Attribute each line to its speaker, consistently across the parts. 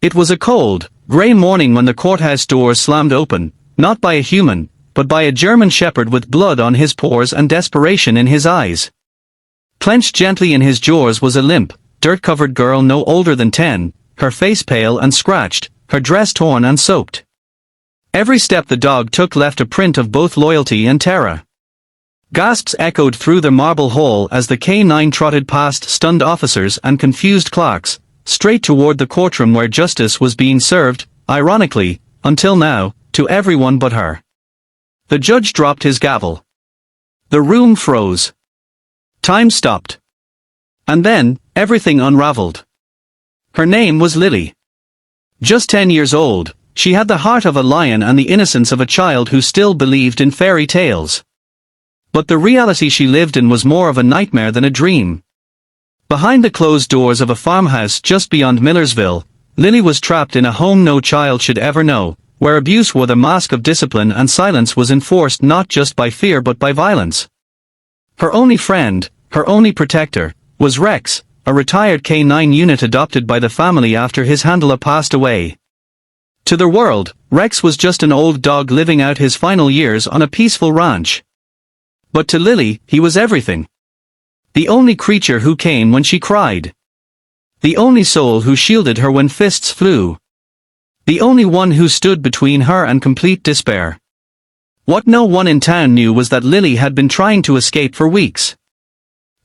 Speaker 1: It was a cold, grey morning when the courthouse doors slammed open, not by a human, but by a German shepherd with blood on his pores and desperation in his eyes. Clenched gently in his jaws was a limp, dirt-covered girl no older than 10, her face pale and scratched, her dress torn and soaked. Every step the dog took left a print of both loyalty and terror. Gasps echoed through the marble hall as the K9 trotted past stunned officers and confused clerks, straight toward the courtroom where justice was being served, ironically, until now, to everyone but her. The judge dropped his gavel. The room froze. Time stopped. And then, everything unraveled. Her name was Lily. Just 10 years old, she had the heart of a lion and the innocence of a child who still believed in fairy tales. But the reality she lived in was more of a nightmare than a dream. Behind the closed doors of a farmhouse just beyond Millersville, Lily was trapped in a home no child should ever know, where abuse wore the mask of discipline and silence was enforced not just by fear but by violence. Her only friend, her only protector, was Rex, a retired K9 unit adopted by the family after his handler passed away. To the world, Rex was just an old dog living out his final years on a peaceful ranch. But to Lily, he was everything. The only creature who came when she cried. The only soul who shielded her when fists flew. The only one who stood between her and complete despair. What no one in town knew was that Lily had been trying to escape for weeks.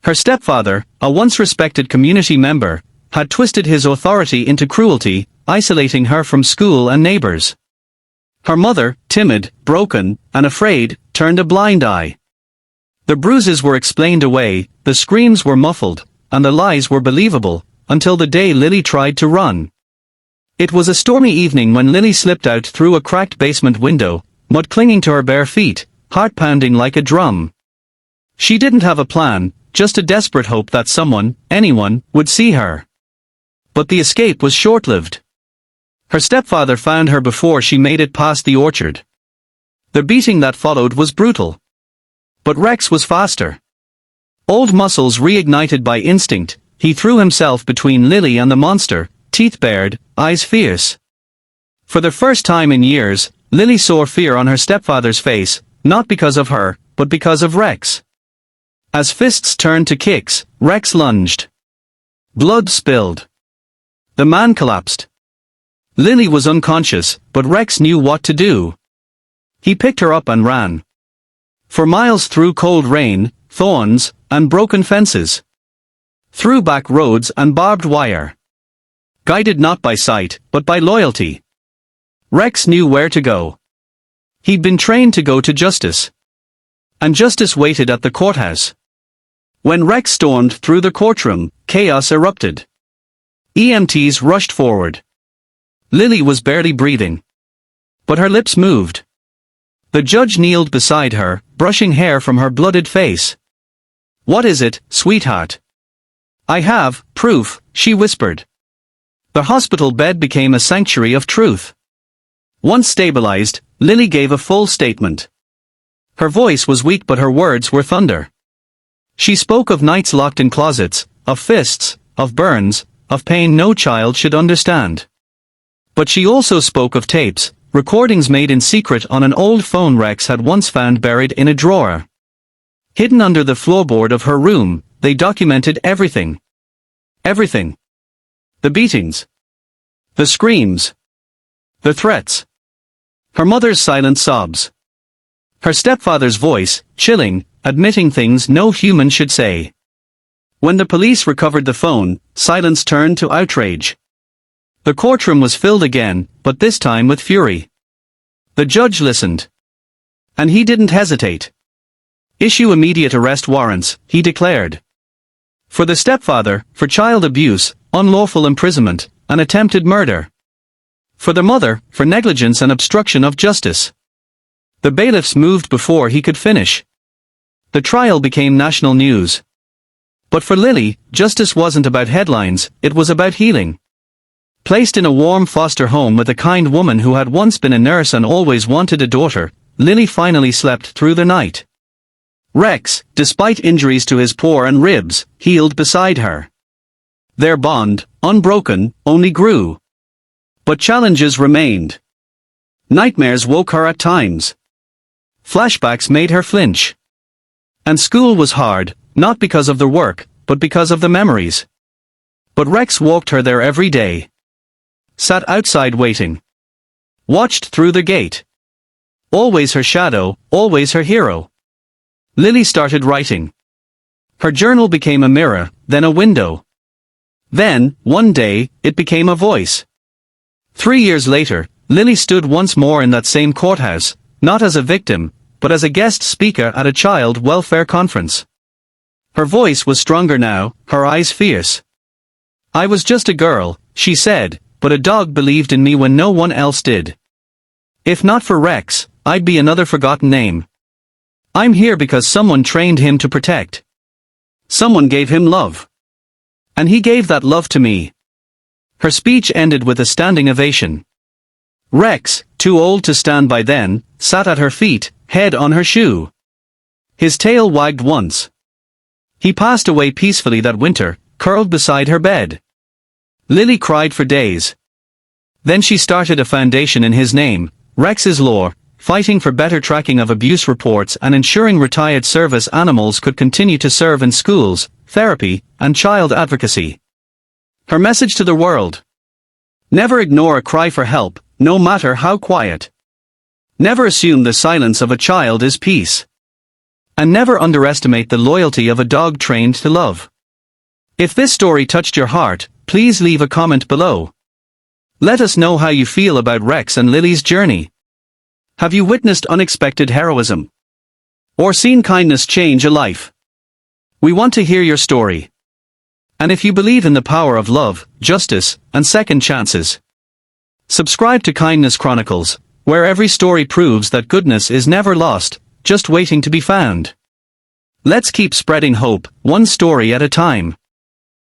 Speaker 1: Her stepfather, a once respected community member, had twisted his authority into cruelty, isolating her from school and neighbors. Her mother, timid, broken, and afraid, turned a blind eye. The bruises were explained away, the screams were muffled, and the lies were believable, until the day Lily tried to run. It was a stormy evening when Lily slipped out through a cracked basement window, mud clinging to her bare feet, heart pounding like a drum. She didn't have a plan, just a desperate hope that someone, anyone, would see her. But the escape was short-lived. Her stepfather found her before she made it past the orchard. The beating that followed was brutal. But Rex was faster. Old muscles reignited by instinct, he threw himself between Lily and the monster, teeth bared, eyes fierce. For the first time in years, Lily saw fear on her stepfather's face, not because of her, but because of Rex. As fists turned to kicks, Rex lunged. Blood spilled. The man collapsed. Lily was unconscious, but Rex knew what to do. He picked her up and ran. For miles through cold rain, thorns, and broken fences. Through back roads and barbed wire. Guided not by sight, but by loyalty. Rex knew where to go. He'd been trained to go to justice. And justice waited at the courthouse. When Rex stormed through the courtroom, chaos erupted. EMTs rushed forward. Lily was barely breathing. But her lips moved. The judge kneeled beside her, brushing hair from her blooded face. "What is it, sweetheart?" "I have proof," she whispered. The hospital bed became a sanctuary of truth. Once stabilized, Lily gave a full statement. Her voice was weak but her words were thunder. She spoke of nights locked in closets, of fists, of burns, of pain no child should understand. But she also spoke of tapes, recordings made in secret on an old phone Rex had once found buried in a drawer. Hidden under the floorboard of her room, they documented everything. Everything. The beatings. The screams. The threats. Her mother's silent sobs. Her stepfather's voice, chilling, admitting things no human should say. When the police recovered the phone, silence turned to outrage. The courtroom was filled again, but this time with fury. The judge listened. And he didn't hesitate. "Issue immediate arrest warrants," he declared. For the stepfather, for child abuse, unlawful imprisonment, and attempted murder. For the mother, for negligence and obstruction of justice. The bailiffs moved before he could finish. The trial became national news. But for Lily, justice wasn't about headlines, it was about healing. Placed in a warm foster home with a kind woman who had once been a nurse and always wanted a daughter, Lily finally slept through the night. Rex, despite injuries to his paw and ribs, healed beside her. Their bond, unbroken, only grew. But challenges remained. Nightmares woke her at times. Flashbacks made her flinch. And school was hard, not because of the work, but because of the memories. But Rex walked her there every day. Sat outside waiting. Watched through the gate. Always her shadow, always her hero. Lily started writing. Her journal became a mirror, then a window. Then, one day, it became a voice. 3 years later, Lily stood once more in that same courthouse, not as a victim, but as a guest speaker at a child welfare conference. Her voice was stronger now, her eyes fierce. I was just a girl, she said, but a dog believed in me when no one else did. If not for Rex, I'd be another forgotten name. I'm here because someone trained him to protect. Someone gave him love. And he gave that love to me. Her speech ended with a standing ovation. Rex, too old to stand by then, sat at her feet, head on her shoe. His tail wagged once. He passed away peacefully that winter, curled beside her bed. Lily cried for days. Then she started a foundation in his name, Rex's Law, fighting for better tracking of abuse reports and ensuring retired service animals could continue to serve in schools, therapy, and child advocacy. Her message to the world: never ignore a cry for help, no matter how quiet. Never assume the silence of a child is peace. And never underestimate the loyalty of a dog trained to love. If this story touched your heart, please leave a comment below. Let us know how you feel about Rex and Lily's journey. Have you witnessed unexpected heroism? Or seen kindness change a life? We want to hear your story. And if you believe in the power of love, justice, and second chances, subscribe to Kindness Chronicles, where every story proves that goodness is never lost, just waiting to be found. Let's keep spreading hope, one story at a time.